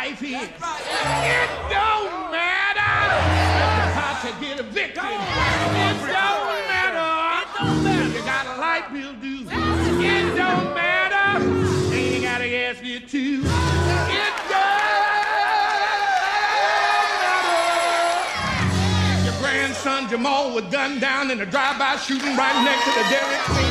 life is. It don't matter how to get a victory. It don't matter. You got a light bill due. It don't matter. And you got a gas bill too. It don't matter. Your grandson Jamal was gunned down in a drive-by shooting right next to the Derrick King.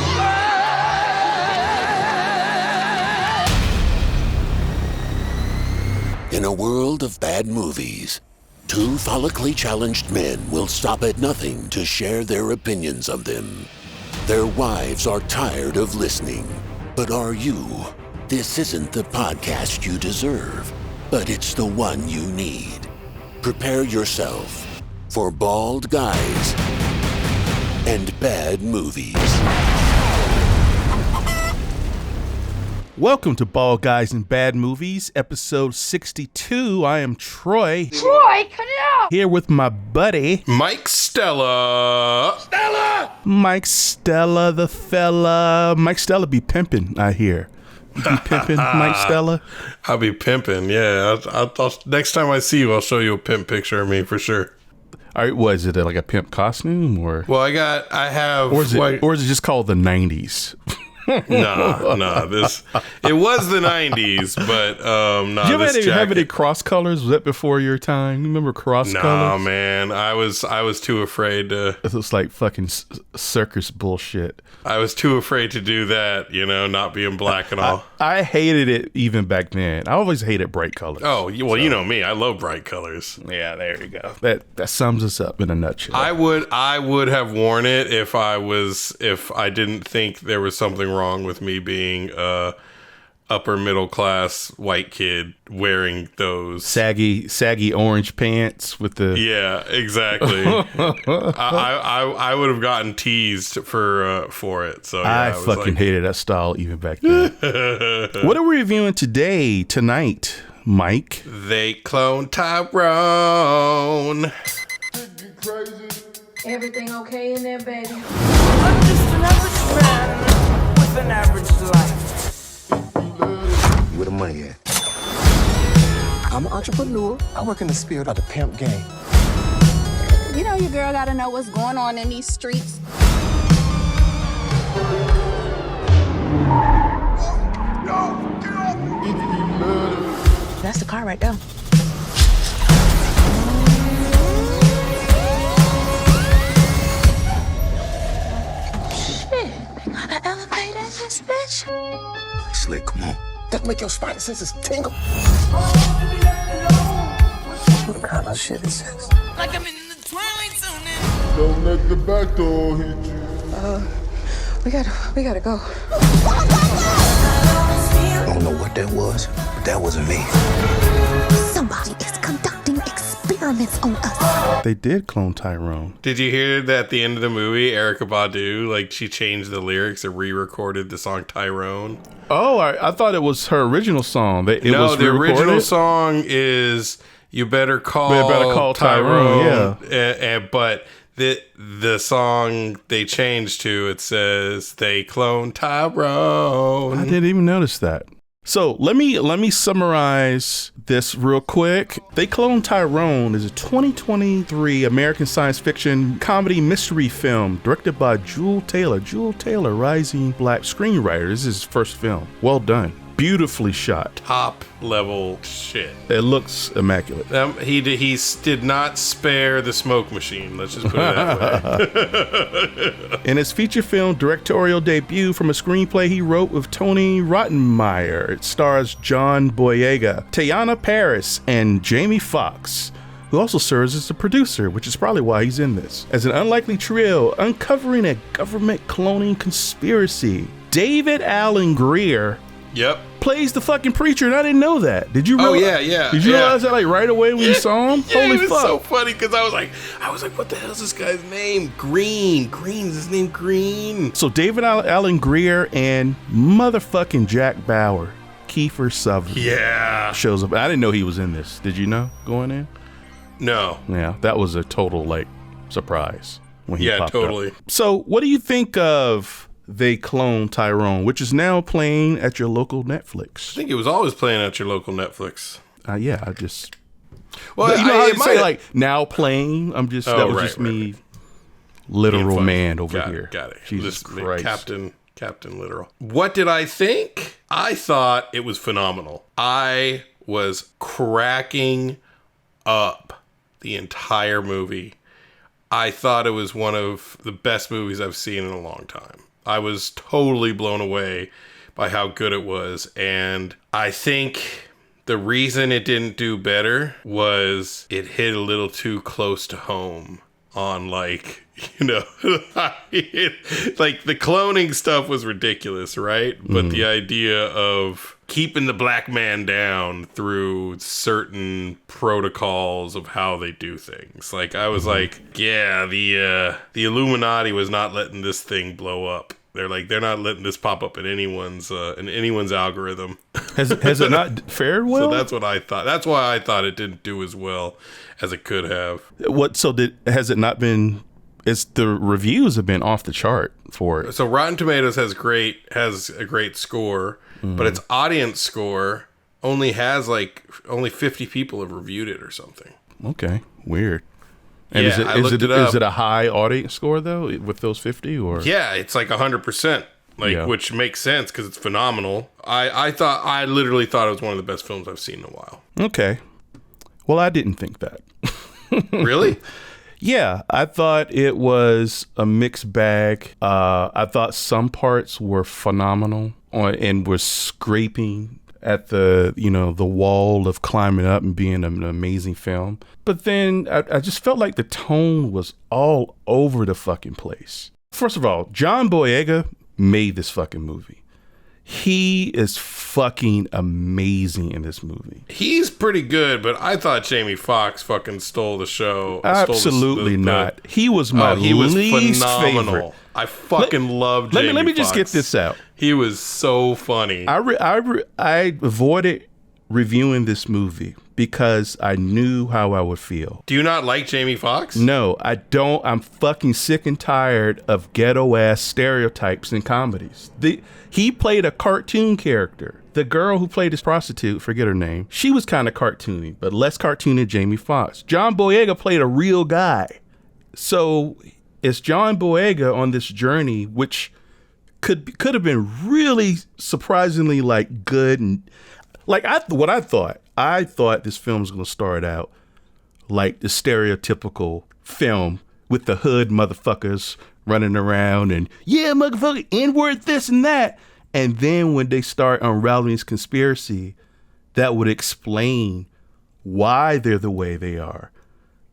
In a world of bad movies, two follically challenged men will stop at nothing to share their opinions of them. Their wives are tired of listening. But are you? This isn't the podcast you deserve, but it's the one you need. Prepare yourself for bald guys and bad movies. Welcome to Bald Guys and Bad Movies, episode 62. I am Troy. Troy, cut it out! Here with my buddy, Mike Stella. Mike Stella, the fella. Mike Stella be pimping, I hear. You be pimping, Mike Stella? I'll be pimping, yeah. I'll next time I see you, I'll show you a pimp picture of me for sure. All right, what is it, like a pimp costume? Or Or is it just called the 90s? No, it was the 90s, but Did you have any cross colors? Was that before your time? You remember cross colors? No, man, I was too afraid to. It was like fucking circus bullshit. I was too afraid to do that, not being black and all. I hated it even back then. I always hated bright colors. Oh, well, you know me. I love bright colors. Yeah, there you go. That sums us up in a nutshell. I would have worn it if I didn't think there was something wrong with me being a upper middle class white kid wearing those saggy orange pants with the exactly. I would have gotten teased for it. So yeah, I fucking hated that style even back then. What are we reviewing tonight, Mike? They Cloned Tyrone. Everything okay in there, baby? I'm just an average man with an average life. Where the money at? I'm an entrepreneur. I work in the spirit of the pimp game. You know your girl gotta know what's going on in these streets. No, get off! That's the car right there. Got an elevator in this bitch. Slick, come on. That make your spidey senses tingle. What kind of shit is this? Like I'm in the Twilight Zone. Don't let the back door hit you. We gotta go. I don't know what that was, but that wasn't me. Somebody is conducting experiments on us. They did clone Tyrone. Did you hear that at the end of the movie, Erykah Badu, she changed the lyrics and re-recorded the song Tyrone? Oh, I thought it was her original song. The original song is "You Better Call Tyrone." Yeah, but the song they changed to, it says "They Cloned Tyrone." I didn't even notice that. So let me summarize this real quick. They Cloned Tyrone is a 2023 American science fiction comedy mystery film directed by Jewel Taylor. Jewel Taylor, rising black screenwriter. This is his first film. Well done. Beautifully shot. Top level shit. It looks immaculate. He did not spare the smoke machine. Let's just put it that way. In his feature film directorial debut from a screenplay he wrote with Tony Rottenmeier, it stars John Boyega, Teyana Paris, and Jamie Foxx, who also serves as the producer, which is probably why he's in this. As an unlikely trio uncovering a government cloning conspiracy, David Alan Grier plays the fucking preacher, and I didn't know that. Did you realize? Oh yeah. Did you realize that right away when you saw him? Yeah, Holy it was fuck! so funny because I was like, what the hell's this guy's name? Green is his name. Green. So David Alan Grier and motherfucking Jack Bauer, Kiefer Sutherland, shows up. I didn't know he was in this. Did you know going in? No. Yeah, that was a total surprise when he popped totally. up. So what do you think of They Cloned Tyrone, which is now playing at your local Netflix? I think it was always playing at your local Netflix. Yeah, I just. Well, you know how you say might- like now playing. I'm just that was right, just right, me, literal funny. man over Got here. It, got it. Jesus Just Christ. Captain Literal. What did I think? I thought it was phenomenal. I was cracking up the entire movie. I thought it was one of the best movies I've seen in a long time. I was totally blown away by how good it was. And I think the reason it didn't do better was it hit a little too close to home on like, you know, like the cloning stuff was ridiculous, right? But the idea of keeping the black man down through certain protocols of how they do things. Like I was like, yeah, the Illuminati was not letting this thing blow up. They're not letting this pop up in anyone's algorithm. Has it not fared well? So that's what I thought. That's why I thought it didn't do as well as it could have. Has it not been? The reviews have been off the chart for it. So Rotten Tomatoes has a great score, but its audience score only has only 50 people have reviewed it or something. Okay, weird. And Yeah, I looked it up. Is it a high audience score though with those 50 or? Yeah, it's like 100%, which makes sense because it's phenomenal. I literally thought it was one of the best films I've seen in a while. Okay, well I didn't think that. Really? Yeah, I thought it was a mixed bag. I thought some parts were phenomenal and were scraping at the wall of climbing up and being an amazing film. But then I just felt like the tone was all over the fucking place. First of all, John Boyega made this fucking movie. He is fucking amazing in this movie. He's pretty good, but I thought Jamie Foxx fucking stole the show. Absolutely not. He was my least favorite. I fucking love Jamie Foxx. Let me just get this out. He was so funny. I avoided reviewing this movie because I knew how I would feel. Do you not like Jamie Foxx? No, I don't. I'm fucking sick and tired of ghetto-ass stereotypes in comedies. He played a cartoon character. The girl who played his prostitute, forget her name, she was kind of cartoony, but less cartoony than Jamie Foxx. John Boyega played a real guy. So it's John Boyega on this journey, which could have been really surprisingly like good and like what I thought this film was going to start out like the stereotypical film with the hood motherfuckers running around and yeah, motherfucker, N-word this and that. And then when they start unraveling this conspiracy, that would explain why they're the way they are.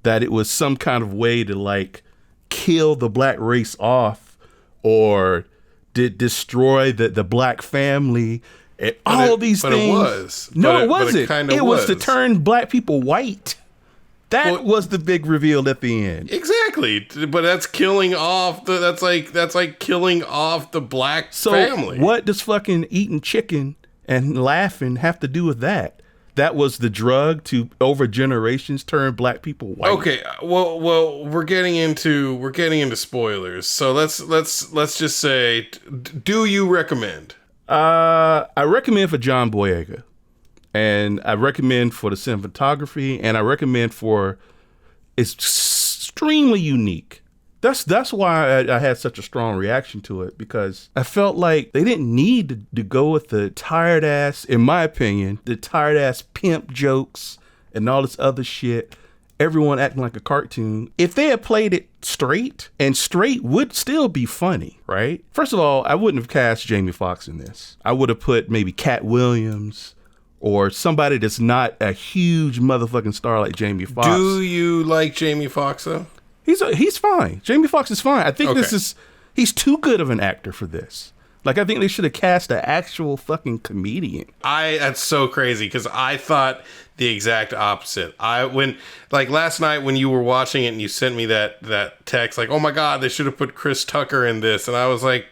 That it was some kind of way to like kill the black race off or destroy the black family. All these things. It was. No, it wasn't. It was to turn black people white. That was the big reveal at the end. Exactly, but that's killing off that's like killing off the black family. What does fucking eating chicken and laughing have to do with that? That was the drug to over generations turn black people white. Okay, well, we're getting into spoilers. So let's just say, do you recommend? I recommend for John Boyega. And I recommend for the cinematography, and I recommend for it's extremely unique. That's why I had such a strong reaction to it, because I felt like they didn't need to go with the tired ass, in my opinion, the tired ass pimp jokes and all this other shit. Everyone acting like a cartoon. If they had played it straight, and straight would still be funny, right? First of all, I wouldn't have cast Jamie Foxx in this. I would have put maybe Cat Williams or somebody that's not a huge motherfucking star like Jamie Foxx. Do you like Jamie Foxx though? He's fine. Jamie Foxx is fine. I think he's too good of an actor for this. Like, I think they should have cast an actual fucking comedian. That's so crazy because I thought the exact opposite. When last night when you were watching it and you sent me that text like, oh my God, they should have put Chris Tucker in this, and I was like,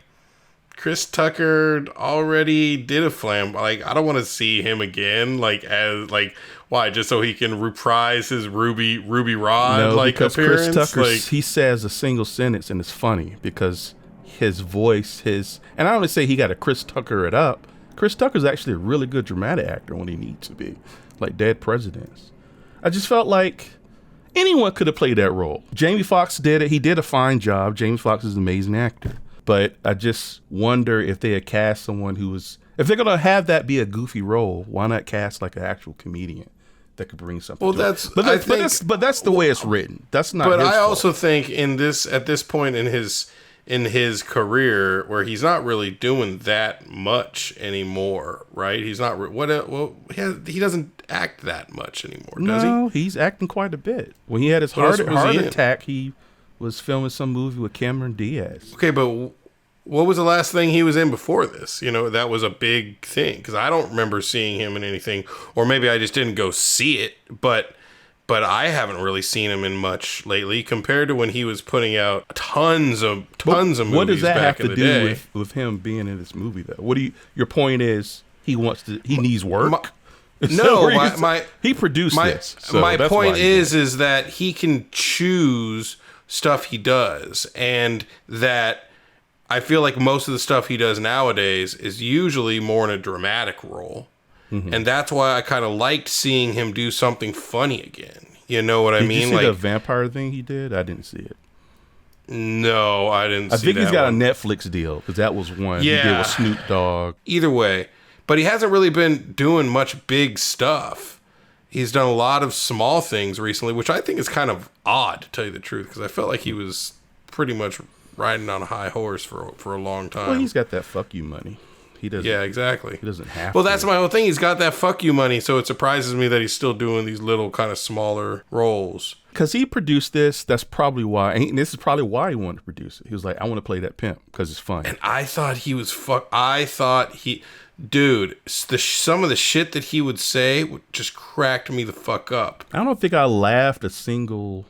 Chris Tucker already did a flam. Like, I don't want to see him again. Why? Just so he can reprise his Ruby Rod because appearance? Chris Tucker, he says a single sentence and it's funny because his voice, and I don't say he got to Chris Tucker it up. Chris Tucker's actually a really good dramatic actor when he needs to be, like Dead Presidents. I just felt like anyone could have played that role. Jamie Foxx did it. He did a fine job. Jamie Foxx is an amazing actor. But I just wonder if they had cast someone who was, if they're gonna have that be a goofy role, why not cast like an actual comedian that could bring something? Well, to it? But that's the way it's written. That's not. But his I fault. also think at this point in his career, where he's not really doing that much anymore, right? He's not. He doesn't act that much anymore, does he? No, he's acting quite a bit. When he had his What heart else was he in? attack, he was filming some movie with Cameron Diaz. Okay, but what was the last thing he was in before this? You know, that was a big thing, because I don't remember seeing him in anything, or maybe I just didn't go see it, but I haven't really seen him in much lately compared to when he was putting out tons of movies. What does that have back in to the do day. with him being in this movie, though? Your point is he needs work? No, he produced this. So my that's point why he's in it. is that he can choose stuff he does, and that I feel like most of the stuff he does nowadays is usually more in a dramatic role. Mm-hmm. And that's why I kind of liked seeing him do something funny again. You know what I mean? Did you see like the vampire thing he did? I didn't see it. No, I didn't see that. I think he's got one. a Netflix deal, because that was one Yeah. he did with Snoop Dogg. Either way. But he hasn't really been doing much big stuff. He's done a lot of small things recently, which I think is kind of odd, to tell you the truth, because I felt like he was pretty much riding on a high horse for a long time. Well, he's got that fuck you money. He doesn't. Yeah, exactly. He doesn't have. Well, to. that's my whole thing. He's got that fuck you money, so it surprises me that he's still doing these little kind of smaller roles. Because he produced this. That's probably why. And this is probably why he wanted to produce it. He was like, I want to play that pimp because it's fun. And I thought he was dude, some of the shit that he would say just cracked me the fuck up. I don't think I laughed a single.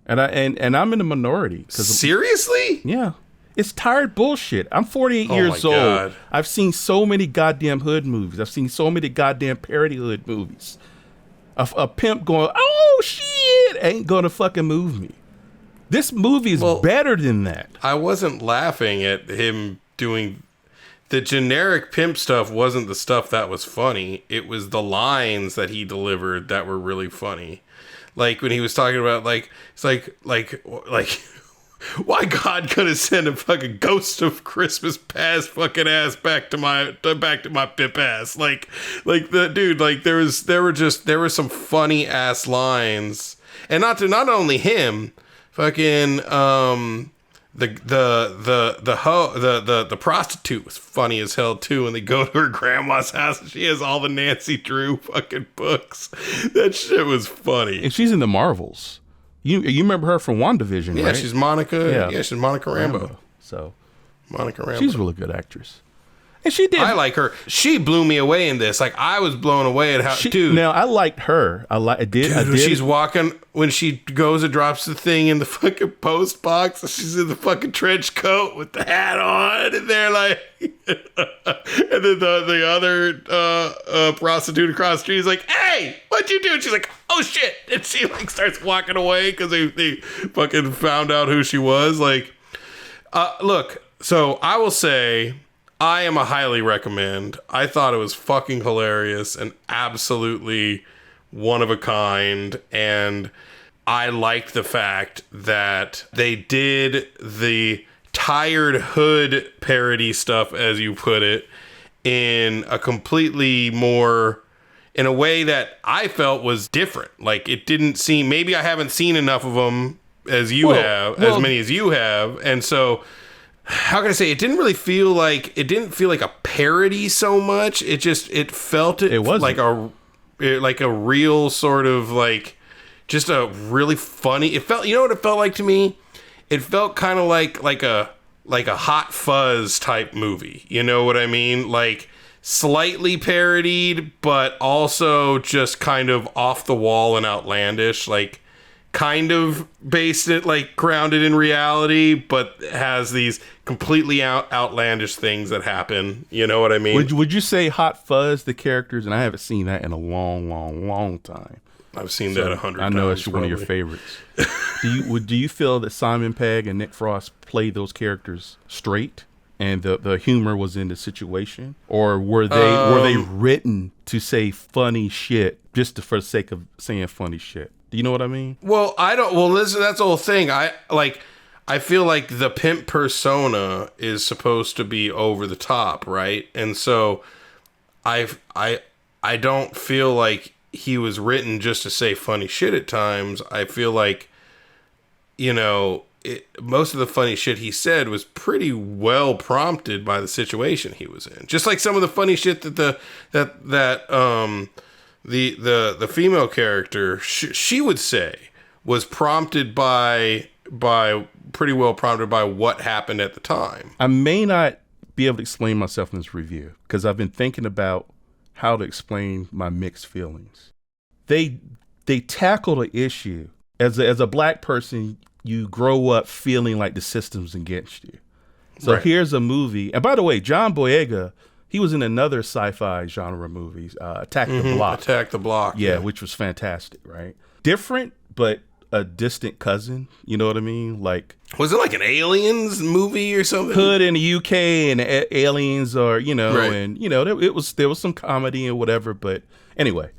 And I'm in the minority. Seriously? Yeah. It's tired bullshit. I'm 48 years old. God. I've seen so many goddamn hood movies. I've seen so many goddamn parody hood movies. A pimp going, oh shit, ain't gonna fucking move me. This movie is better than that. I wasn't laughing at him doing the generic pimp stuff. Wasn't the stuff that was funny. It was the lines that he delivered that were really funny. Like when he was talking about it's like why God could have sent a fucking ghost of Christmas past fucking ass back to my pimp ass. Like the dude, like there were some funny ass lines. And not only him, fucking the prostitute was funny as hell too, and they go to her grandma's house and she has all the Nancy Drew fucking books. That shit was funny. And she's in the Marvels. You remember her from WandaVision, yeah, right? She's Monica. Yeah, she's Monica Rambeau. So Monica Rambeau. She's a really good actress. And she did. I like her. She blew me away in this. Like I was blown away at how dude. Now I liked her. I did. When she's walking, when she goes and drops the thing in the fucking post box, she's in the fucking trench coat with the hat on, and they're like, and then the other prostitute across the street is like, "Hey, what'd you do?" And she's like, "Oh shit!" And she like starts walking away because they fucking found out who she was. Like, look. So I will say, I am a highly recommend. I thought it was fucking hilarious and absolutely one of a kind. And I liked the fact that they did the tired hood parody stuff, as you put it, in a completely more, in a way that I felt was different. Like it didn't seem, maybe I haven't seen enough of them as you have, as many as you have. And so, how can I say, it didn't feel like a parody so much. It felt like a real sort of like just a really funny. It felt, you know what it felt like to me? It felt kind of like a Hot Fuzz type movie. You know what I mean? Like slightly parodied, but also just kind of off the wall and outlandish. Like kind of based it, like grounded in reality, but has these completely outlandish things that happen. You know what I mean? Would you say Hot Fuzz, the characters, and I haven't seen that in a long time. I've seen that 100 times. I know it's one of your favorites. Do you feel that Simon Pegg and Nick Frost played those characters straight and the humor was in the situation, or were they written to say funny shit just for the sake of saying funny shit? Do you know what I mean? Well, I don't. Well, that's the whole thing. I feel like the pimp persona is supposed to be over the top, right? And so I don't feel like he was written just to say funny shit at times. I feel like, most of the funny shit he said was pretty well prompted by the situation he was in. Just like some of the funny shit that the female character she would say was prompted by pretty well prompted by what happened at the time. I may not be able to explain myself in this review because I've been thinking about how to explain my mixed feelings. They tackle the issue as a black person. You grow up feeling like the system's against you. So Right. Here's a movie. And by the way, John Boyega, he was in another sci-fi genre movies, Attack the Block. Attack the Block. Yeah, which was fantastic, right? Different, but a distant cousin. You know what I mean? Like, was it like an Aliens movie or something? Hood in the UK and aliens, or Right. and there was some comedy and whatever. But anyway,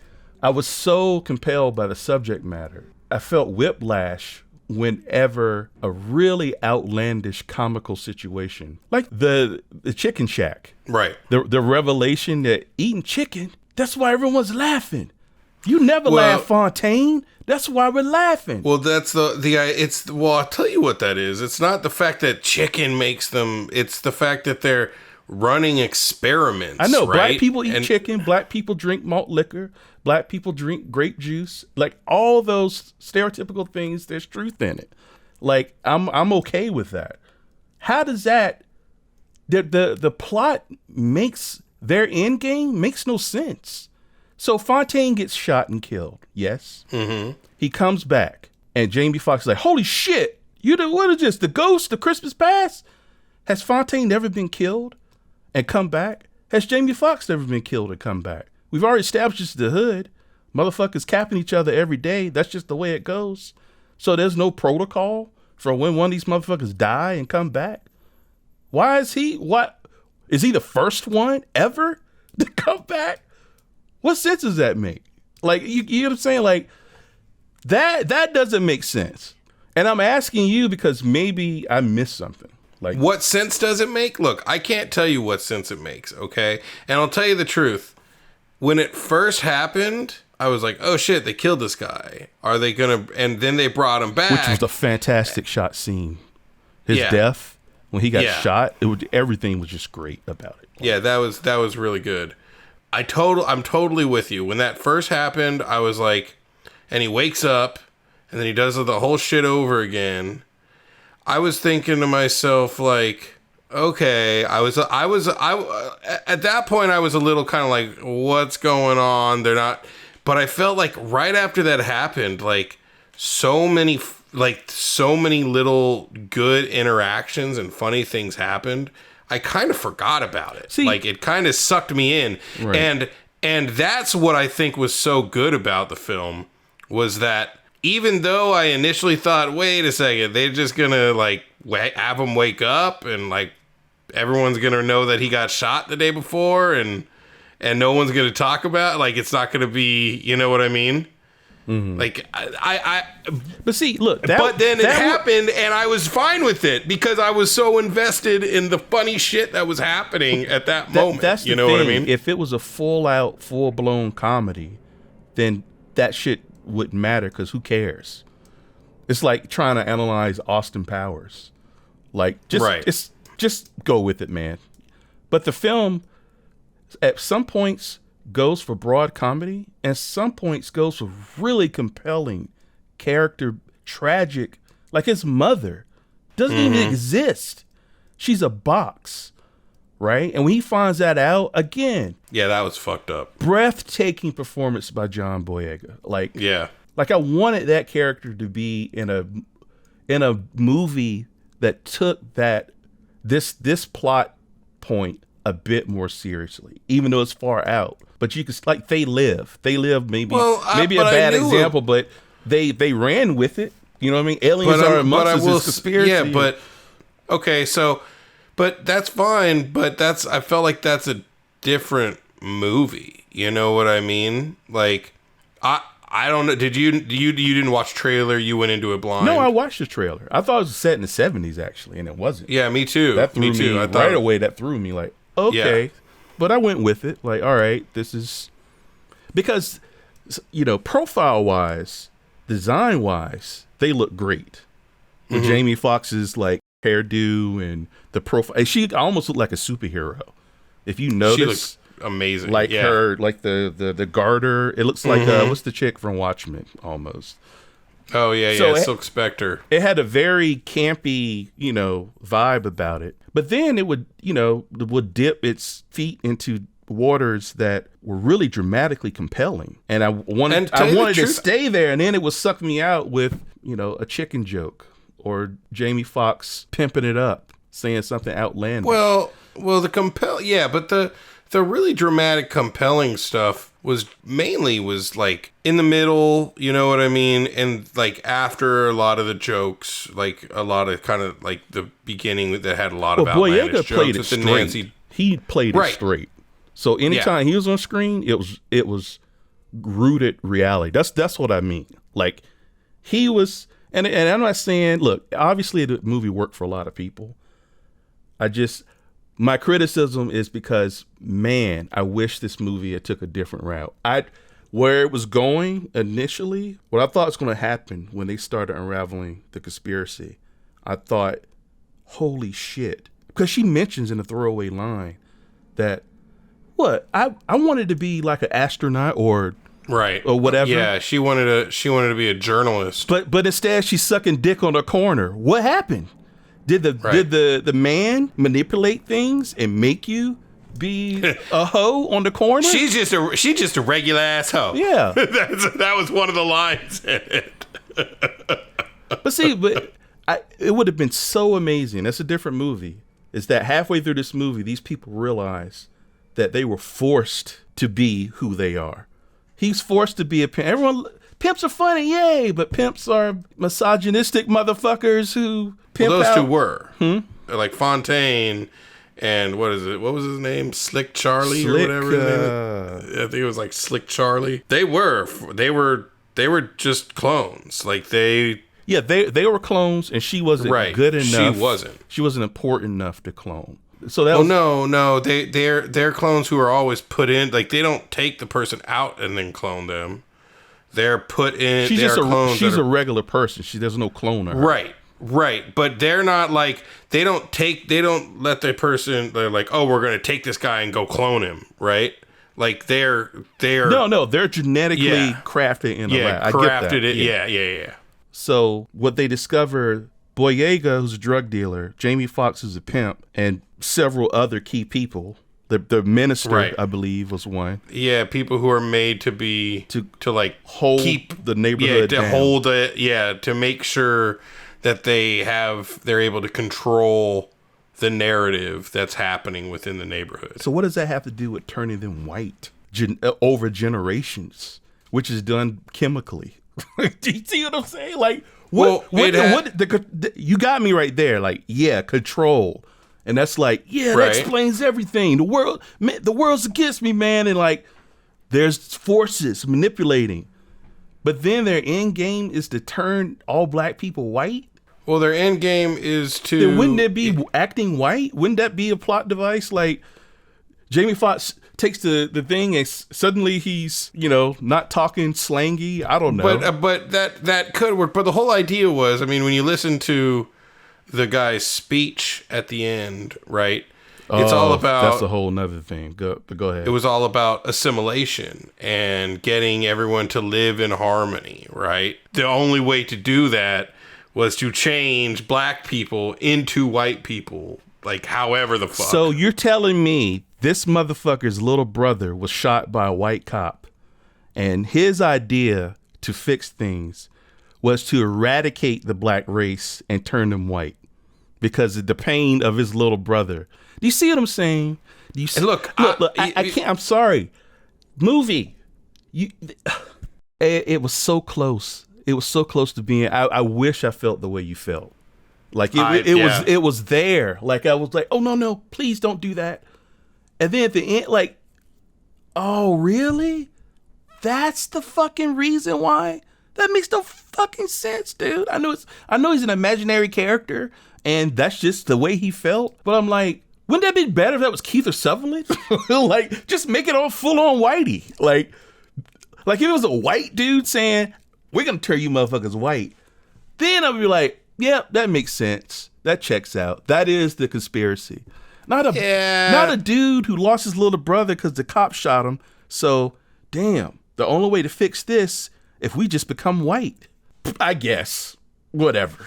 I was so compelled by the subject matter. I felt whiplash whenever a really outlandish comical situation, like the chicken shack, Right. the revelation that eating chicken, that's why everyone's laughing. You never laugh, Fontaine. That's why we're laughing. Well, that's I'll tell you what that is. It's not the fact that chicken makes them. It's the fact that they're running experiments. I know, right? Black people eat chicken. Black people drink malt liquor. Black people drink grape juice. Like all those stereotypical things, there's truth in it. Like I'm okay with that. How does that? The plot makes their end game makes no sense. So Fontaine gets shot and killed. Yes. Mm-hmm. He comes back, and Jamie Foxx is like, "Holy shit! What is this? The ghost of Christmas Past? Has Fontaine never been killed and come back? Has Jamie Foxx never been killed and come back? We've already established the hood. Motherfuckers capping each other every day. That's just the way it goes. So there's no protocol for when one of these motherfuckers die and come back. Why is he? What is he the first one ever to come back? What sense does that make? Like you know what I'm saying? Like that doesn't make sense. And I'm asking you because maybe I missed something. Like, what sense does it make? Look, I can't tell you what sense it makes, okay? And I'll tell you the truth. When it first happened, I was like, oh shit, they killed this guy. Are they gonna? And then they brought him back. Which was a fantastic shot scene. His death, when he got shot, everything was just great about it. Yeah, that was really good. I'm totally with you. When that first happened, I was like, and he wakes up, and then he does the whole shit over again. I was thinking to myself, like, okay, I was at that point I was a little kind of like, what's going on? They're not, but I felt like right after that happened, like so many little good interactions and funny things happened. I kind of forgot about it. See, like it kind of sucked me in. Right. And that's what I think was so good about the film was that even though I initially thought, wait a second, they're just gonna like have him wake up and like everyone's gonna know that he got shot the day before and no one's gonna talk about it. Like it's not gonna be, you know what I mean? Mm-hmm. Like but see, look, but then it happened and I was fine with it because I was so invested in the funny shit that was happening at that moment. That's you know what I mean? If it was a full-blown comedy, then that shit wouldn't matter because who cares? It's like trying to analyze Austin Powers. Like just go with it, man. But the film at some points goes for broad comedy and some points goes for really compelling character, tragic. Like his mother doesn't even exist. She's a box, right? And when he finds that out, again, yeah, that was fucked up. Breathtaking performance by John Boyega. Like I wanted that character to be in a movie that took this plot point a bit more seriously, even though it's far out. But you could like They Live maybe a bad example, but they ran with it. You know what I mean? Aliens are amongst us. Conspiracy. Yeah, but okay, so But that's fine. But I felt like that's a different movie. You know what I mean? Like, I don't know. Did you didn't watch trailer? You went into it blind. No, I watched the trailer. I thought it was set in the 70s actually, and it wasn't. Yeah, me too. That threw me I thought right away. That threw me like, okay. Yeah. But I went with it. Like, all right, this is because, you know, profile wise, design wise, they look great. With Jamie Foxx's like hairdo and the profile, she almost looked like a superhero. If you notice, she looks amazing. Like her, like the garter. It looks like what's the chick from Watchmen almost. Oh yeah, So Silk Spectre. It had a very campy, you know, vibe about it. But then it would, you know, would dip its feet into waters that were really dramatically compelling. And I wanted to stay there, and then it would suck me out with, you know, a chicken joke or Jamie Foxx pimping it up, saying something outlandish. Well, but the really dramatic, compelling stuff was like in the middle, you know what I mean? And like after a lot of the jokes, like a lot of kind of like the beginning that had a lot of outlandish jokes. Played it straight. He played it straight. So anytime he was on screen, it was rooted reality. That's what I mean. Like he was, and I'm not saying, look, obviously the movie worked for a lot of people. My criticism is because, man, I wish this movie had took a different route. Where it was going initially, what I thought was going to happen when they started unraveling the conspiracy, I thought, holy shit. Because she mentions in a throwaway line that, I wanted to be like an astronaut or whatever. Yeah, she wanted to be a journalist. But instead she's sucking dick on the corner. What happened? Did the man manipulate things and make you be a hoe on the corner? She's just a regular ass hoe. Yeah. That was one of the lines in it. But see, it would have been so amazing. That's a different movie. Is that halfway through this movie, these people realize that they were forced to be who they are. He's forced to be a pimp. Pimps are funny, yay, but pimps are misogynistic motherfuckers who pimp those out. two were. Like Fontaine and what was his name? Slick Charlie or whatever his name is. I think it was like Slick Charlie. They were just clones. Like they were clones, and she wasn't good enough. She wasn't important enough to clone. So that no, they're clones who are always put in. Like they don't take the person out and then clone them. They're put in. She's just a regular person. There's no clone of her. Right. But they're not like they don't let the person. They're like, oh, we're gonna take this guy and go clone him, right? Like they're they're genetically crafted in a lab. Crafted I get that. It. Yeah. So what they discover, Boyega, who's a drug dealer, Jamie Foxx, who's a pimp, and several other key people. The minister, I believe, was one. Yeah, people who are made to be to like keep the neighborhood down. Hold it. To make sure that they're able to control the narrative that's happening within the neighborhood. So what does that have to do with turning them white over generations, which is done chemically? Do you see what I'm saying? Like, you got me right there. Like, control. And that's like, that explains everything. The world's against me, man. And like, there's forces manipulating. But then their end game is to turn all black people white. Well, their end game is to. Then wouldn't it be acting white? Wouldn't that be a plot device? Like, Jamie Foxx takes the thing and suddenly he's, not talking slangy. I don't know. But that could work. But the whole idea was, I mean, when you listen to the guy's speech at the end, right? It's all about. That's a whole nother thing. Go ahead. It was all about assimilation and getting everyone to live in harmony, right? The only way to do that was to change black people into white people, like however the fuck. So you're telling me this motherfucker's little brother was shot by a white cop, and his idea to fix things was to eradicate the black race and turn them white because of the pain of his little brother. Do you see what I'm saying? Do you see, look, I can't. I'm sorry. Movie, it was so close. It was so close to being. I wish I felt the way you felt. Like it was there. Like I was like, oh no, please don't do that. And then at the end, like, oh really? That's the fucking reason why? That makes no fucking sense, dude. I know he's an imaginary character, and that's just the way he felt. But I'm like, wouldn't that be better if that was Kiefer Sutherland? Like, just make it all full on whitey. Like if it was a white dude saying, we're gonna turn you motherfuckers white, then I'd be like, yeah, that makes sense. That checks out. That is the conspiracy. Not a dude who lost his little brother because the cop shot him. So, damn, the only way to fix this, if we just become white. I guess. Whatever.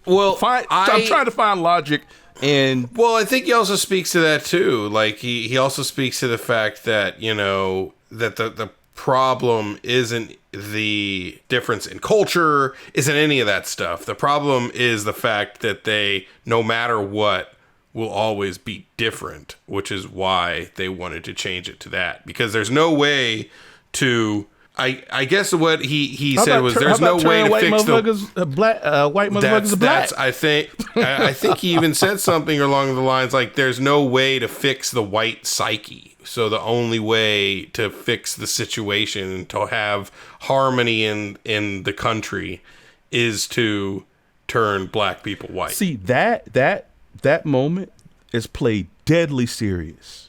Well, I'm trying to find logic. And well, I think he also speaks to that too. Like he also speaks to the fact that, you know, that the problem isn't the difference in culture, isn't any of that stuff. The problem is the fact that they, no matter what, will always be different, which is why they wanted to change it to that. Because there's no way to, I guess what he said was there's no way to fix the white motherfuckers are black. I think he even said something along the lines like there's no way to fix the white psyche. So the only way to fix the situation, to have harmony in the country, is to turn black people white. See, that moment is played deadly serious.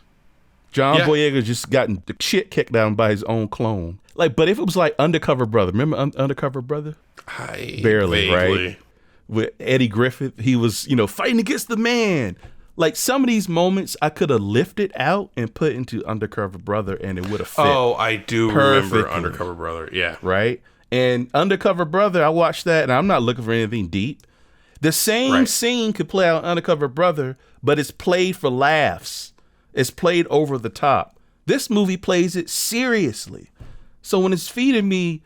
John Boyega just gotten the shit kicked down by his own clone. Like, but if it was like Undercover Brother, remember Undercover Brother? Barely, vaguely. Right? With Eddie Griffith, he was, fighting against the man. Like, some of these moments I could have lifted out and put into Undercover Brother, and it would have fit. Oh, I do remember Undercover Brother. Yeah. Right? And Undercover Brother, I watched that, and I'm not looking for anything deep. The same scene could play out Undercover Brother, but it's played for laughs. It's played over the top. This movie plays it seriously. So when it's feeding me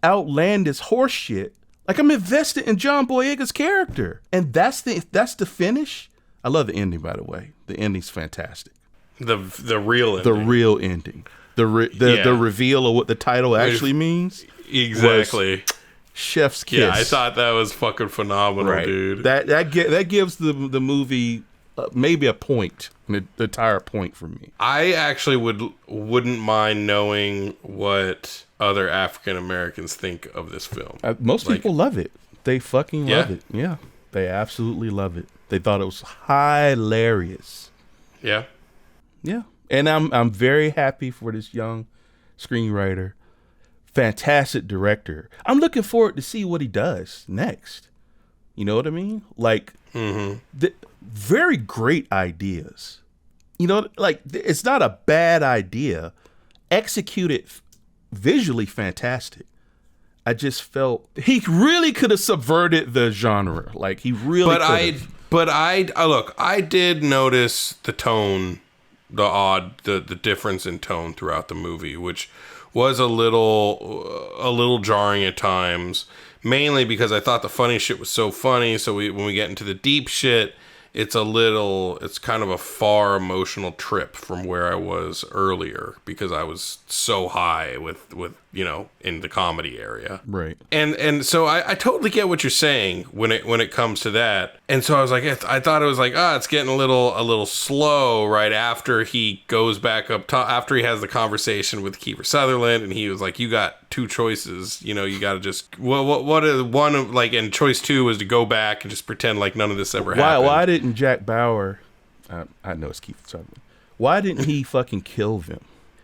outlandish horse shit, like, I'm invested in John Boyega's character. And that's the finish. I love the ending, by the way. The ending's fantastic. The real ending. The real ending. The reveal of what the title actually means. Exactly. Chef's kiss. Yeah, I thought that was fucking phenomenal, dude. That gives the movie maybe a point, an entire point for me. I actually wouldn't mind knowing what other African Americans think of this film. Most people love it. They fucking love it. Yeah, they absolutely love it. They thought it was hilarious. Yeah. Yeah. And I'm very happy for this young screenwriter. Fantastic director. I'm looking forward to see what he does next. You know what I mean? Like, very great ideas. It's not a bad idea. Executed visually fantastic. I just felt he really could have subverted the genre. Like, he really could have. But I did notice the tone, the difference in tone throughout the movie, which was a little jarring at times, mainly because I thought the funny shit was so funny. So when we get into the deep shit, it's kind of a far emotional trip from where I was earlier, because I was so high with in the comedy area. Right. And so I totally get what you're saying when it comes to that. And so I was like, I thought it was like, it's getting a little slow right after he goes back up top, after he has the conversation with Kiefer Sutherland, and he was like, you got two choices. You got to just, what is one of, like, and choice two was to go back and just pretend like none of this ever happened. Why didn't Jack Bauer, I know it's Kiefer Sutherland, why didn't he fucking kill them?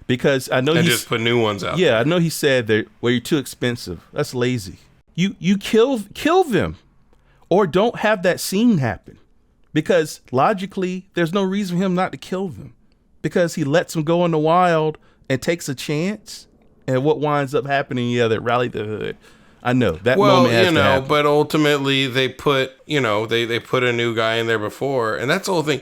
Because I know and just put new ones out. Yeah, there. I know he said that, well, you're too expensive. That's lazy. You kill them, or don't have that scene happen, because logically there's no reason for him not to kill them, because he lets them go in the wild and takes a chance, and what winds up happening? Yeah, they rally the hood. I know that moment has to happen. But ultimately they put they put a new guy in there before, and that's the whole thing.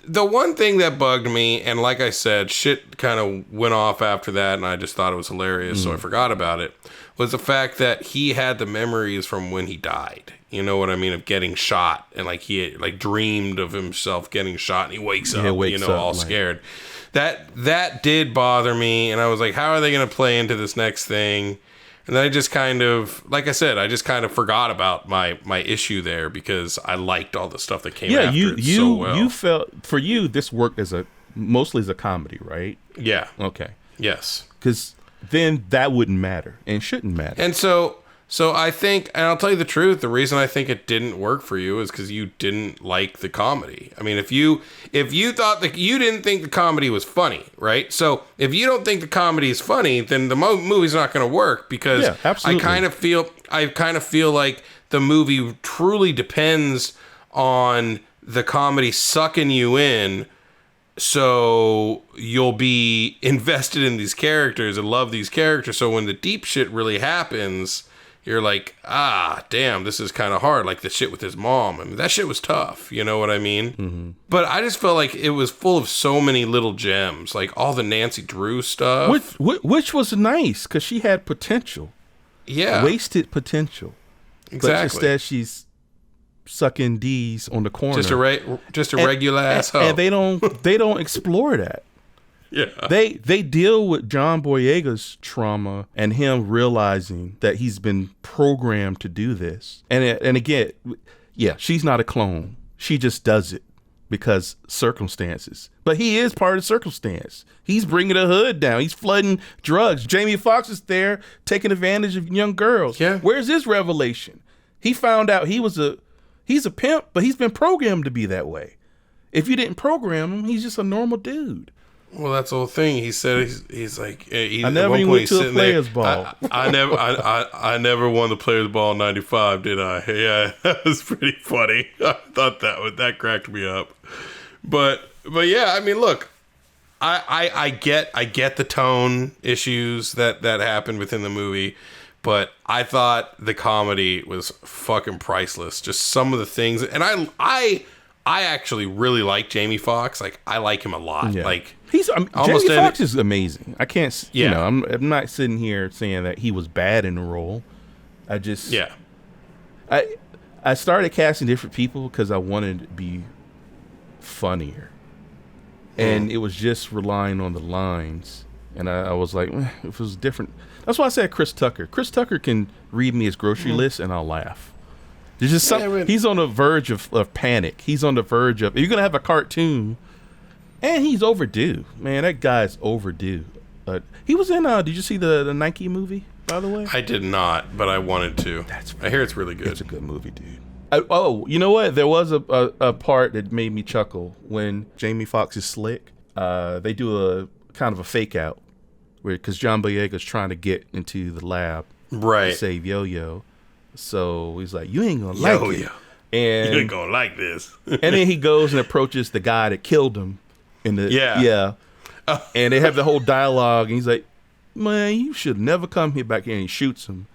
The one thing that bugged me, and like I said, shit kind of went off after that, and I just thought it was hilarious, so I forgot about it, was the fact that he had the memories from when he died. You know what I mean? Of getting shot, and like he had, dreamed of himself getting shot, and he wakes up, all scared. That did bother me, and I was like, how are they going to play into this next thing? And then I just kind of, like I said, I just kind of forgot about my issue there because I liked all the stuff that came after it so well. You felt, for you, this worked mostly as a comedy, right? Yeah. Okay. Yes. Because then that wouldn't matter and shouldn't matter. And so I think, and I'll tell you the truth, the reason I think it didn't work for you is because you didn't like the comedy. I mean, if you thought that you didn't think the comedy was funny, right? So if you don't think the comedy is funny, then the movie's not going to work because I kind of feel like the movie truly depends on the comedy sucking you in. So you'll be invested in these characters and love these characters. So when the deep shit really happens, you're like, damn, this is kind of hard. Like the shit with his mom. I mean, that shit was tough. You know what I mean? Mm-hmm. But I just felt like it was full of so many little gems. Like all the Nancy Drew stuff. Which was nice because she had potential. Yeah. Wasted potential. Exactly. But instead she's sucking D's on the corner. Just a regular ass hoe. And they don't explore that. Yeah. They deal with John Boyega's trauma and him realizing that he's been programmed to do this. And again, yeah, she's not a clone. She just does it because circumstances. But he is part of circumstance. He's bringing the hood down. He's flooding drugs. Jamie Foxx is there taking advantage of young girls. Yeah. Where's his revelation? He found out he's a pimp, but he's been programmed to be that way. If you didn't program him, he's just a normal dude. Well, that's the whole thing. He said he's like I never even went to a players ball. I never won the players ball in '95, did I? Yeah, that was pretty funny. I thought that cracked me up. But yeah, I mean, look, I get the tone issues that happened within the movie, but I thought the comedy was fucking priceless. Just some of the things, and I actually really like Jamie Foxx. Like I like him a lot. Yeah. Like Jamie Foxx is amazing. I can't. You know, I'm not sitting here saying that he was bad in the role. I started casting different people because I wanted to be funnier, and it was just relying on the lines. And I was like, if it was different. That's why I said Chris Tucker. Chris Tucker can read me his grocery list, and I'll laugh. There's just he's on the verge of panic. He's on the verge of, if you're going to have a cartoon, and he's overdue. Man, that guy's overdue. He was in, did you see the Nike movie, by the way? I did not, but I wanted to. I hear it's really good. It's a good movie, dude. You know what? There was a part that made me chuckle when Jamie Foxx is slick. They do a kind of a fake out because John Boyega's trying to get into the lab to save Yo-Yo. So he's like, you ain't gonna like it. And you ain't gonna like this. And then he goes and approaches the guy that killed him. And they have the whole dialogue. And he's like, man, you should never come back here. And he shoots him.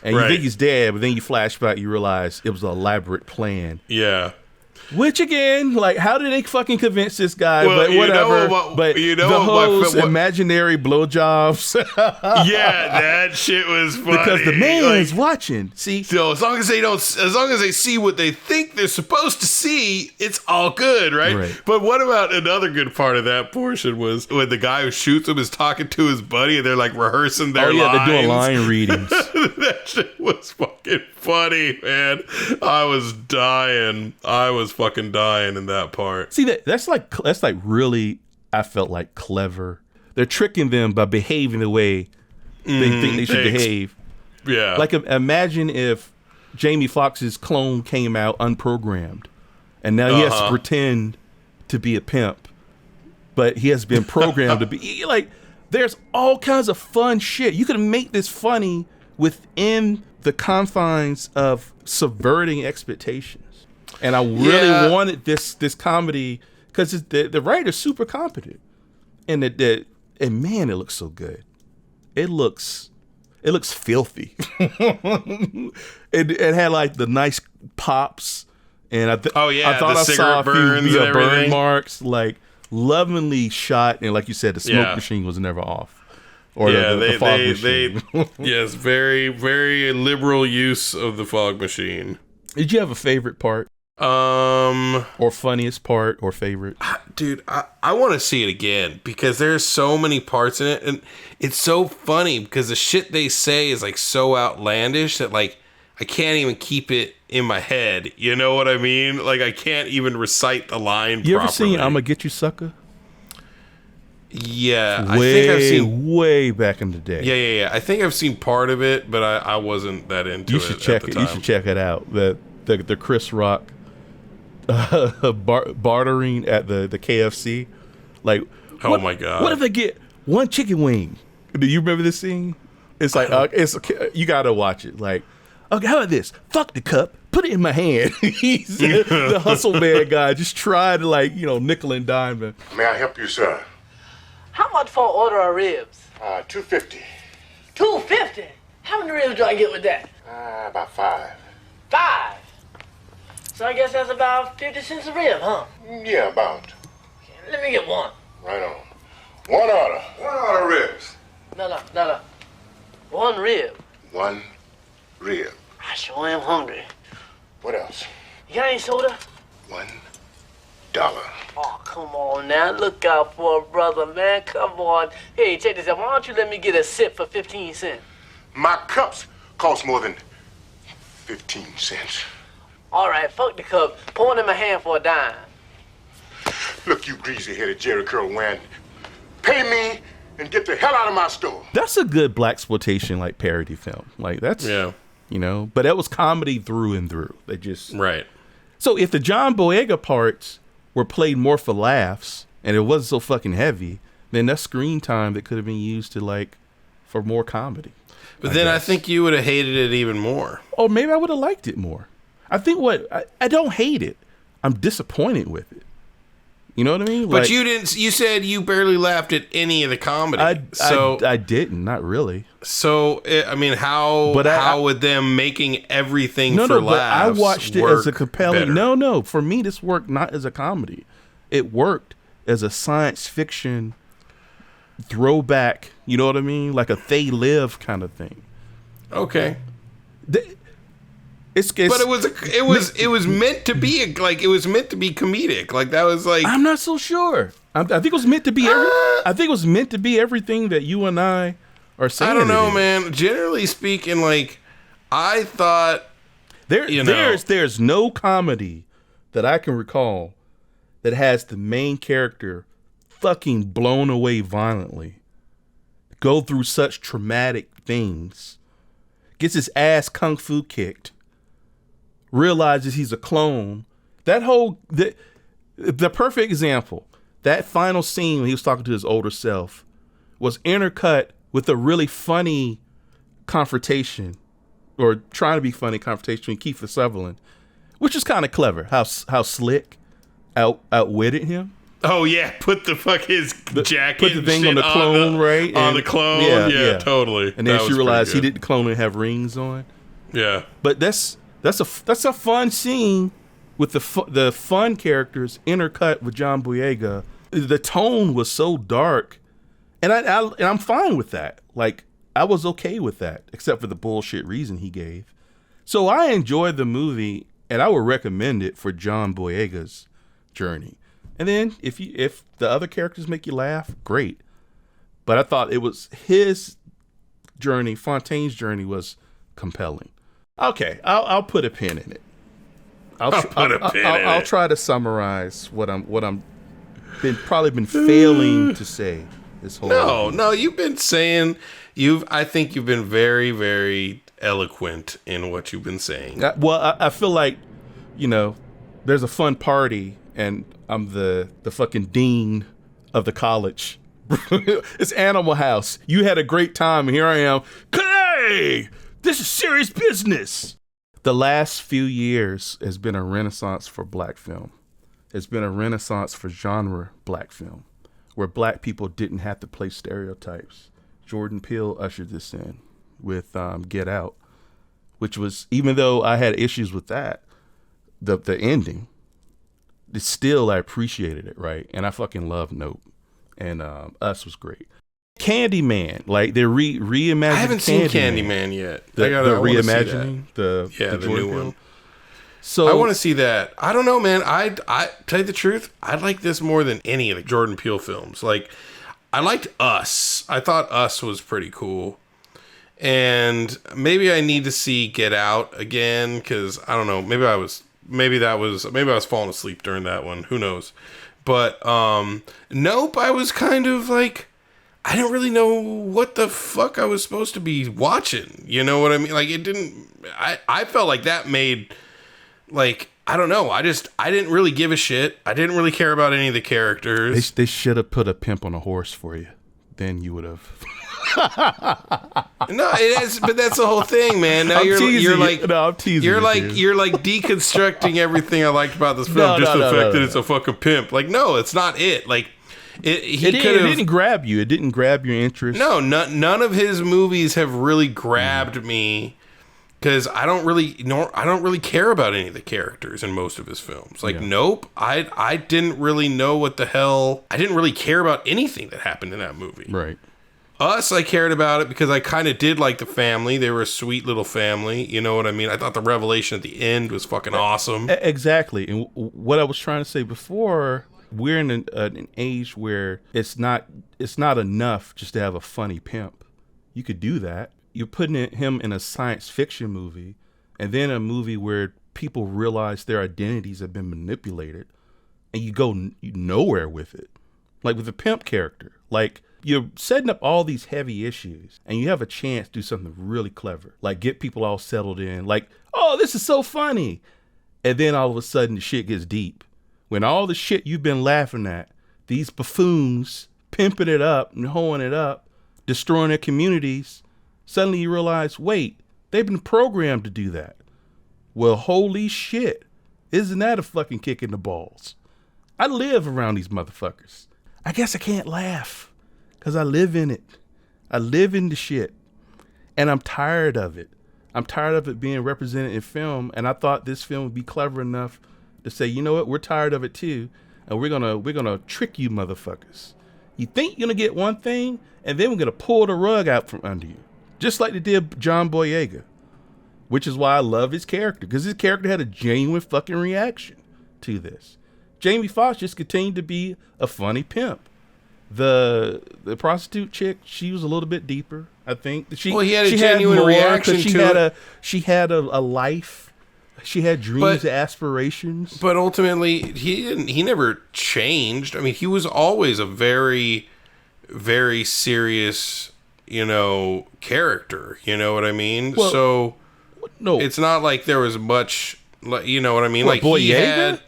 And you think he's dead, but then you flash back, you realize it was an elaborate plan. Yeah. Which again, like, how did they fucking convince this guy? Well, but whatever. The whole imaginary blowjobs. Yeah, that shit was funny. Because the man's watching. See, so as long as they see what they think they're supposed to see, it's all good, right? But what about another good part of that portion was when the guy who shoots him is talking to his buddy and they're like rehearsing their lines. They're doing line readings. That shit was fucking funny, man. I was dying. I was fucking dying in that part. See, that's like really, I felt like clever. They're tricking them by behaving the way they think they should behave. Yeah. Like imagine if Jamie Foxx's clone came out unprogrammed, and now he has to pretend to be a pimp, but he has been programmed to be like. There's all kinds of fun shit. You could make this funny within the confines of subverting expectations. And I really wanted this comedy because the writer's super competent, and man, it looks so good. It looks filthy. It had like the nice pops, and I thought I saw a few burn marks, like lovingly shot, and like you said, the smoke machine was never off. Or the fog machine. Yes, very, very liberal use of the fog machine. Did you have a favorite part? Or funniest part or favorite? Dude, I want to see it again because there's so many parts in it, and it's so funny because the shit they say is like so outlandish that like I can't even keep it in my head. You know what I mean? Like I can't even recite the line You properly. ever seen I'ma Get You Sucker? Yeah, I think I've seen way back in the day. Yeah. I think I've seen part of it, but I wasn't that into You it. should check at it. the You time. should check it out. The Chris Rock bartering at the KFC. Like, Oh my God. What if they get one chicken wing? Do you remember this scene? It's like you gotta watch it. Like, okay, how about this? Fuck the cup. Put it in my hand. He's the hustle man guy. Just try to nickel and dime him. May I help you, sir? How much for an order of ribs? $2.50. $2.50? How many ribs do I get with that? About 5. 5. So I guess that's about 50 cents a rib, huh? Yeah, about. Let me get one. Right on. One order. One order ribs. No. One rib. One rib. I sure am hungry. What else? You got any soda? $1. Oh, come on now. Look out for a brother, man. Come on. Hey, check this out. Why don't you let me get a sip for 15 cents? My cups cost more than 15 cents. All right, fuck the cup. Pour it in my hand for a dime. Look, you greasy-headed Jerry Curl wearing. Pay me and get the hell out of my store. That's a good blaxploitation like parody film. Like that's but that was comedy through and through. They just right. So if the John Boyega parts were played more for laughs and it wasn't so fucking heavy, then that's screen time that could have been used to for more comedy. But then I think you would have hated it even more. Or maybe I would have liked it more. I think I don't hate it. I'm disappointed with it. You know what I mean? But you didn't. You said you barely laughed at any of the comedy. I didn't. Not really. So I mean, how would them making everything for laughs? But I watched it as a compelling. Better? No. For me, this worked not as a comedy. It worked as a science fiction throwback. You know what I mean? Like a They Live kind of thing. Okay. It's but it was meant to be it was meant to be comedic. Like that was like I'm not so sure. I think it was meant to be. I think it was meant to be everything that you and I are saying. I don't know, man. Generally speaking, I thought there's no comedy that I can recall that has the main character fucking blown away violently, go through such traumatic things, gets his ass kung fu kicked, realizes he's a clone. That whole the perfect example, that final scene when he was talking to his older self was intercut with a really funny confrontation, or trying to be funny confrontation with Kiefer Sutherland, which is kind of clever. How Slick outwitted him. Oh yeah, put the fuck his jacket, put the thing on the clone, right? On the clone, yeah, totally. And then she realized he didn't clone and have rings on. Yeah, but that's a fun scene with the fun characters intercut with John Boyega. The tone was so dark, and I'm fine with that. Like I was okay with that, except for the bullshit reason he gave. So I enjoyed the movie, and I would recommend it for John Boyega's journey. And then if the other characters make you laugh, great. But I thought it was his journey, Fontaine's journey, was compelling. Okay, I'll put a pin in it. I'll try to summarize what I'm probably been failing to say this whole. No, you've been saying I think you've been very, very eloquent in what you've been saying. I feel like, there's a fun party and I'm the fucking dean of the college. It's Animal House. You had a great time, and here I am. Hey, this is serious business. The last few years has been a renaissance for black film. It's been a renaissance for genre black film, where black people didn't have to play stereotypes. Jordan Peele ushered this in with Get Out, which was, even though I had issues with that, the ending, it's still, I appreciated it, right? And I fucking love Nope. And Us was great. Candyman, like they're reimagining. I haven't seen Candyman yet. The reimagining, the new one. So I want to see that. I don't know, man. I tell you the truth, I like this more than any of the Jordan Peele films. Like, I liked Us. I thought Us was pretty cool. And maybe I need to see Get Out again, because I don't know. Maybe I was falling asleep during that one. Who knows? But Nope, I was kind of like, I didn't really know what the fuck I was supposed to be watching. You know what I mean? Like, it didn't. I felt like that made, like, I don't know. I didn't really give a shit. I didn't really care about any of the characters. They should have put a pimp on a horse for you. Then you would have. No, it is, but that's the whole thing, man. Now you're like, no, I'm teasing you're like deconstructing everything I liked about this film, the fact that it's a fucking pimp. Like, no, it's not it. Like, it didn't grab you. It didn't grab your interest. No, none of his movies have really grabbed me, because I don't really care about any of the characters in most of his films. Like, Nope, I didn't really know what the hell. I didn't really care about anything that happened in that movie. Right. Us, I cared about it because I kind of did like the family. They were a sweet little family. You know what I mean? I thought the revelation at the end was fucking awesome. Exactly. And what I was trying to say before, we're in an age where it's not enough just to have a funny pimp. You could do that. You're putting him in a science fiction movie, and then a movie where people realize their identities have been manipulated, and you go nowhere with it. Like with the pimp character. Like, you're setting up all these heavy issues, and you have a chance to do something really clever. Like, get people all settled in. Like, oh, this is so funny. And then all of a sudden, the shit gets deep. When all the shit you've been laughing at, these buffoons pimping it up and hoeing it up, destroying their communities, suddenly you realize, wait, they've been programmed to do that. Well, holy shit. Isn't that a fucking kick in the balls? I live around these motherfuckers. I guess I can't laugh. Because I live in it. I live in the shit. And I'm tired of it. I'm tired of it being represented in film. And I thought this film would be clever enough to say, you know what? We're tired of it too. And we're gonna trick you motherfuckers. You think you're going to get one thing, and then we're going to pull the rug out from under you. Just like they did John Boyega. Which is why I love his character. Because his character had a genuine fucking reaction to this. Jamie Foxx just continued to be a funny pimp. The prostitute chick, she was a little bit deeper, I think. He had a genuine reaction to it. She had a life. She had dreams, aspirations. But ultimately, he never changed. I mean, he was always a very, very serious, character. You know what I mean? Well, so, no, it's not like there was much, you know what I mean? What, like, Boyega?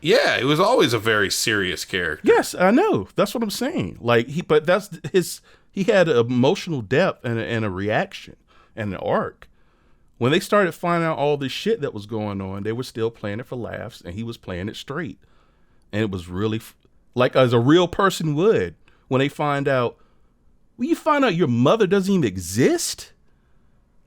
Yeah, it was always a very serious character. Yes, I know. That's what I'm saying. Like he had emotional depth and a reaction and an arc. When they started finding out all this shit that was going on, they were still playing it for laughs, and he was playing it straight. And it was really like as a real person would when they find out. When you find out your mother doesn't even exist,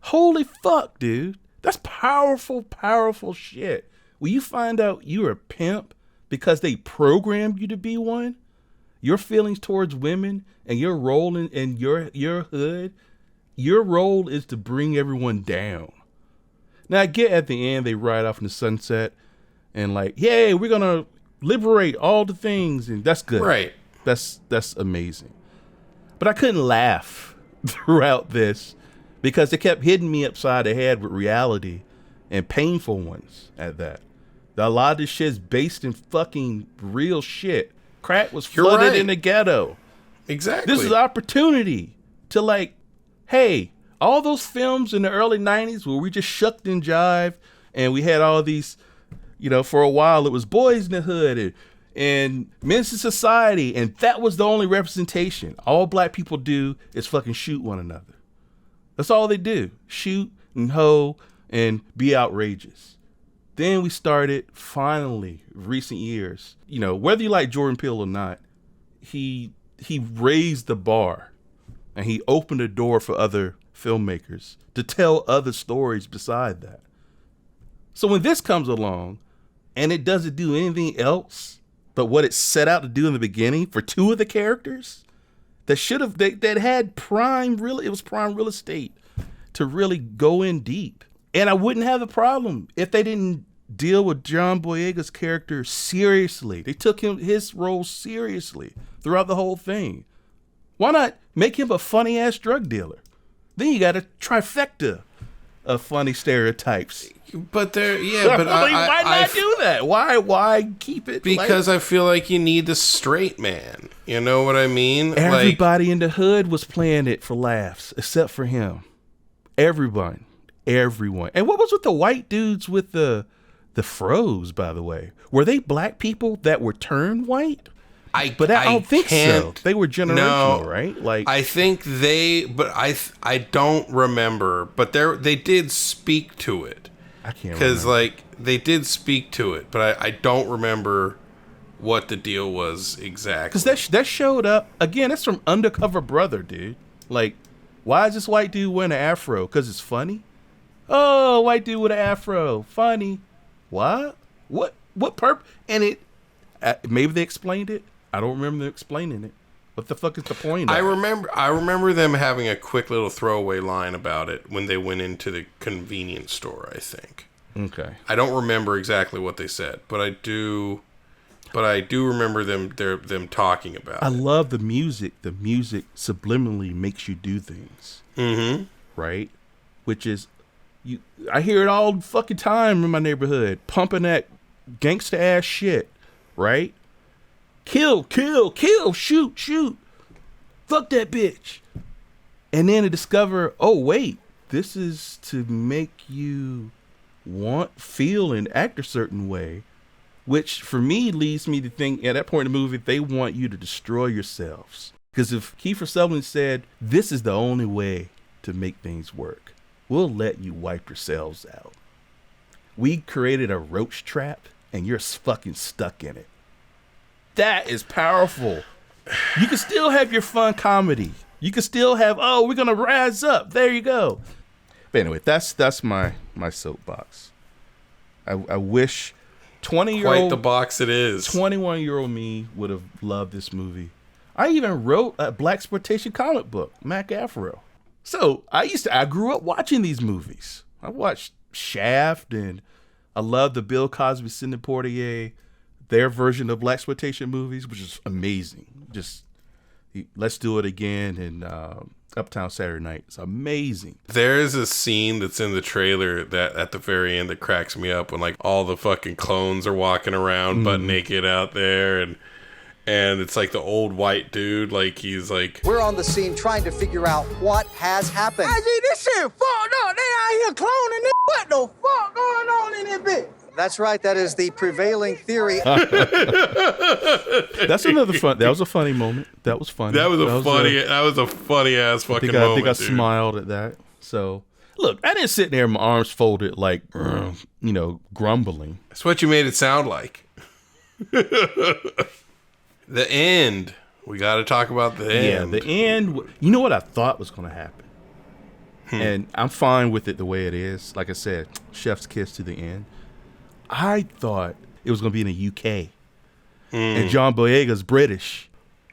holy fuck, dude, that's powerful, powerful shit. When you find out you're a pimp because they programmed you to be one, your feelings towards women and your role in your hood, your role is to bring everyone down. Now, I get at the end, they ride off in the sunset and like, yay, we're going to liberate all the things. And that's good. Right. That's amazing. But I couldn't laugh throughout this because it kept hitting me upside the head with reality and painful ones at that. A lot of this shit is based in fucking real shit. Crack was flooded in the ghetto. Exactly. This is an opportunity to like, hey, all those films in the early 90s where we just shucked and jived and we had all these, for a while it was Boys in the Hood and Men's in Society, and that was the only representation. All black people do is fucking shoot one another. That's all they do. Shoot and hoe and be outrageous. Then we started, finally, recent years, whether you like Jordan Peele or not, he raised the bar and he opened the door for other filmmakers to tell other stories beside that. So when this comes along and it doesn't do anything else but what it set out to do in the beginning for two of the characters that had prime real estate to really go in deep. And I wouldn't have a problem if they didn't deal with John Boyega's character seriously. They took his role seriously throughout the whole thing. Why not make him a funny ass drug dealer? Then you got a trifecta of funny stereotypes. But why not do that? Why keep it? Because I feel like you need the straight man. You know what I mean? Everybody in the hood was playing it for laughs, except for him. Everyone. And what was with the white dudes with the froze? By the way, were they black people that were turned white? I don't think so. They were generational, right? Like I think I don't remember, but they did speak to it. I can't because they did speak to it, but I don't remember what the deal was exactly. Because that showed up again. That's from Undercover Brother, dude. Like, why is this white dude wearing an afro? Because it's funny. Oh, white dude with an afro, funny. What? What purpose? And it maybe they explained it. I don't remember them explaining it. What the fuck is the point? I remember them having a quick little throwaway line about it when they went into the convenience store, I think. Okay. I don't remember exactly what they said, but I do remember them talking about it. I love the music. The music subliminally makes you do things. Mm-hmm. Right? Which is I hear it all the fucking time in my neighborhood, pumping that gangsta ass shit, right? Kill, shoot. Fuck that bitch. And then to discover, oh, wait, this is to make you want, feel, and act a certain way, which for me leads me to think at that point in the movie, they want you to destroy yourselves. Because if Kiefer Sutherland said, this is the only way to make things work, we'll let you wipe yourselves out. We created a roach trap and you're fucking stuck in it. That is powerful. You can still have your fun comedy. You can still have, oh, we're gonna rise up. There you go. But anyway, that's my soapbox. I wish 20-year-old quite the box it is. 21-year-old me would have loved this movie. I even wrote a blaxploitation comic book, Mac Afro. So I grew up watching these movies. I watched Shaft, and I love the Bill Cosby, Sidney Poitier, their version of blaxploitation movies, which is amazing. Just Let's Do It Again and Uptown Saturday Night. It's amazing. There is a scene that's in the trailer that at the very end that cracks me up when like all the fucking clones are walking around butt naked out there, and it's like the old white dude, like he's like, we're on the scene trying to figure out what has happened. I see this shit fucked up. They out here cloning this. What the fuck going on in this bitch? That's right. That is the prevailing theory. That's another fun. That was a funny moment. That was funny. That was a funny ass fucking moment. I think I smiled at that. So look, I didn't sit there with my arms folded like, grumbling. That's what you made it sound like. The end. We got to talk about the end. Yeah, the end. You know what I thought was going to happen? And I'm fine with it the way it is. Like I said, chef's kiss to the end. I thought it was going to be in the UK. And John Boyega's British.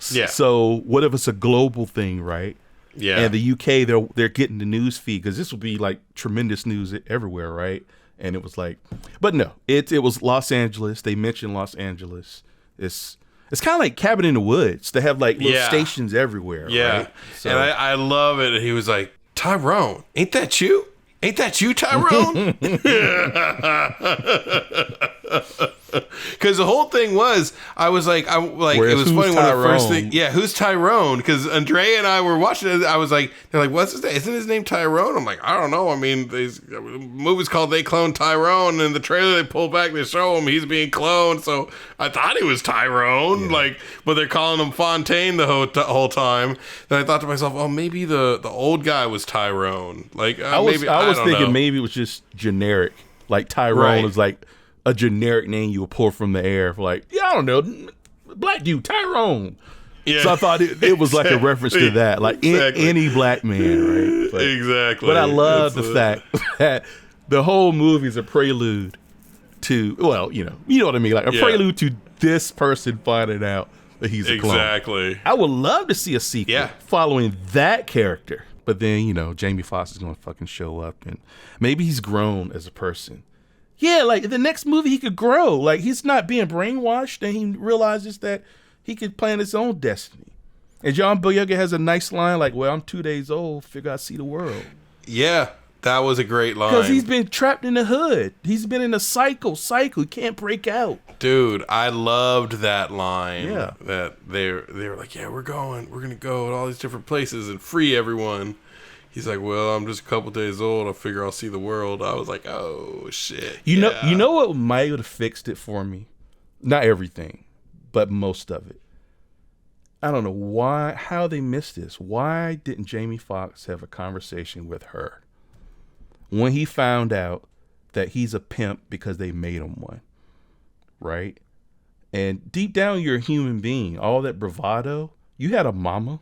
Yeah. So what if it's a global thing, right? Yeah. And the UK, they're getting the news feed because this would be like tremendous news everywhere, right? And it was like, but no, it was Los Angeles. They mentioned Los Angeles. It's kind of like Cabin in the Woods. They have like little stations everywhere. Yeah. Right? So, and I love it. He was like, Tyrone, ain't that you? Ain't that you, Tyrone? Because the whole thing was, I was like, it was funny when the first thing, who's Tyrone? Because Andrea and I were watching it. I was like, they're like, what's his name? Isn't his name Tyrone? I'm like, I don't know. I mean, the movie's called They Cloned Tyrone, and in the trailer they pull back, they show him he's being cloned. So I thought he was Tyrone, but they're calling him Fontaine the whole time. Then I thought to myself, oh, maybe the old guy was Tyrone. Like I was thinking maybe it was just generic. Like Tyrone is like a generic name you would pull from the air for like, I don't know, black dude, Tyrone. Yeah. So I thought it was like a reference to that, like any black man, right? Exactly. But I love the fact that the whole movie is a prelude to, well, you know what I mean, like a prelude to this person finding out that he's a clone. Exactly. I would love to see a sequel following that character. But then, Jamie Foxx is going to fucking show up, and maybe he's grown as a person, Yeah, like the next movie he could grow. Like he's not being brainwashed, and he realizes that he could plan his own destiny. And John Boyega has a nice line like, well, I'm 2 days old, figure I see the world. Yeah, that was a great line. Because he's been trapped in the hood. He's been in a cycle. He can't break out. Dude, I loved that line. Yeah. That they were like, yeah, we're going to go to all these different places and free everyone. He's like, well, I'm just a couple days old. I figure I'll see the world. I was like, oh, shit. You know what might have fixed it for me? Not everything, but most of it. I don't know how they missed this. Why didn't Jamie Foxx have a conversation with her when he found out that he's a pimp because they made him one, right? And deep down, you're a human being. All that bravado, you had a mama.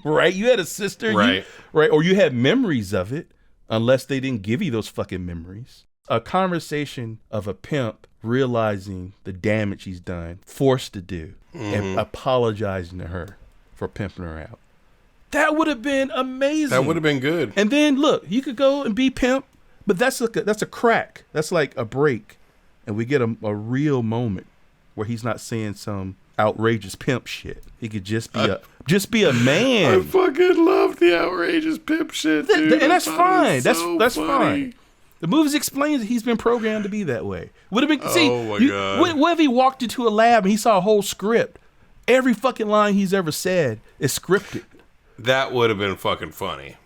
Right? You had a sister, right? Or you had memories of it, unless they didn't give you those fucking memories. A conversation of a pimp realizing the damage he's done, forced to do, and apologizing to her for pimping her out. That would have been amazing. That would have been good. And then look, you could go and be pimp, but that's a crack. That's like a break, and we get a real moment where he's not saying some outrageous pimp shit. He could just be a man. I fucking love the outrageous pimp shit, dude. And that's fine. That's funny. fine. The movie explains that he's been programmed to be that way. Would have been God. What if he walked into a lab and he saw a whole script? Every fucking line he's ever said is scripted. That would have been fucking funny.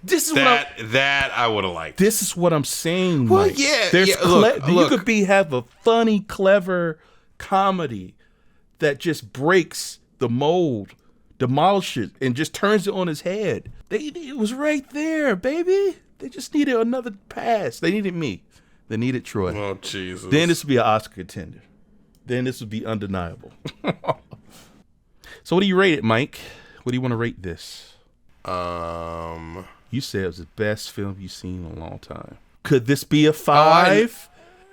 This is that I would have liked. This is what I'm saying. Well, Mike. yeah. You Look. could have a funny, clever comedy that just breaks the mold, demolishes, and just turns it on his head. It was right there, baby. They just needed another pass. They needed me. They needed Troy. Oh, Jesus. Then this would be an Oscar contender. Then this would be undeniable. So what do you rate it, Mike? What do you want to rate this? You said it was the best film you've seen in a long time. Could this be a 5?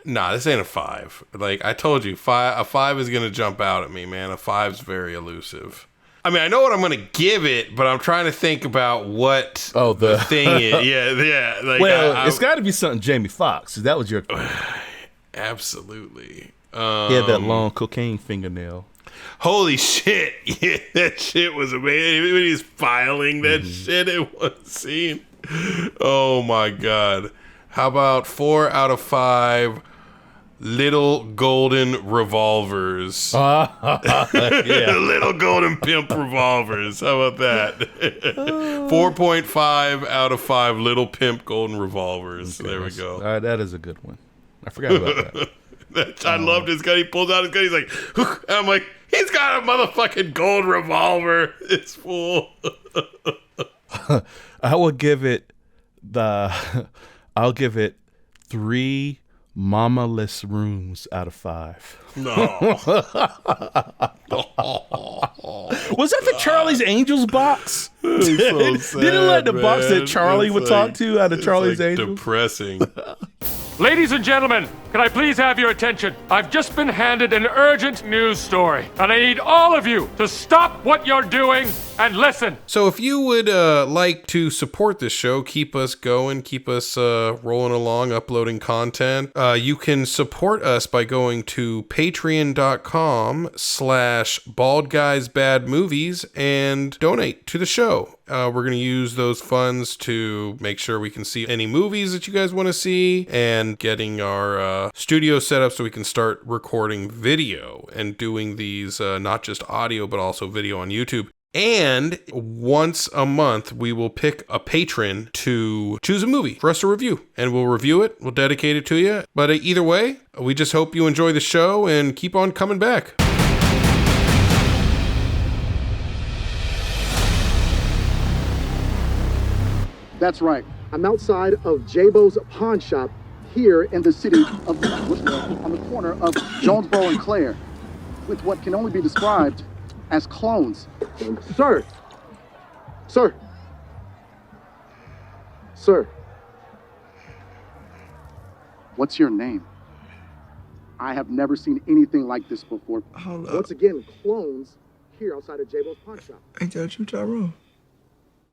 Nah, this ain't a 5. Like I told you, a 5 is gonna jump out at me, man. A 5's very elusive. I mean, I know what I'm gonna give it, but I'm trying to think about what the thing is. Yeah. Like, well, it's got to be something Jamie Foxx. That was your absolutely. He had that long cocaine fingernail. Holy shit! Yeah, that shit was amazing. When he's filing that shit in one scene. Oh my god! How about 4 out of 5? Little golden revolvers. Little golden pimp revolvers. How about that? 4.5 out of 5 little pimp golden revolvers. Okay, there we go. That is a good one. I forgot about that. I loved his gun. He pulls out his gun. He's like, and I'm like, he's got a motherfucking gold revolver. It's full. I'll give it 3 mama-less rooms out of 5. No. Was that the Charlie's Angels box? So sad, Didn't it like the box that Charlie would talk to out of Charlie's Angels? Depressing. Ladies and gentlemen, can I please have your attention? I've just been handed an urgent news story, and I need all of you to stop what you're doing and listen. So if you would like to support this show, keep us going, keep us rolling along, uploading content, you can support us by going to patreon.com/baldguysbadmovies and donate to the show. We're going to use those funds to make sure we can see any movies that you guys want to see and getting our studio set up so we can start recording video and doing these not just audio but also video on YouTube. And once a month, we will pick a patron to choose a movie for us to review. And we'll review it. We'll dedicate it to you. But either way, we just hope you enjoy the show and keep on coming back. That's right. I'm outside of Jabo's pawn shop here in the city of on the corner of Jonesboro and Clare with what can only be described as clones. Sir. What's your name? I have never seen anything like this before. Hold up. Once again, clones here outside of Jabo's pawn shop. Ain't that you, Tyrone?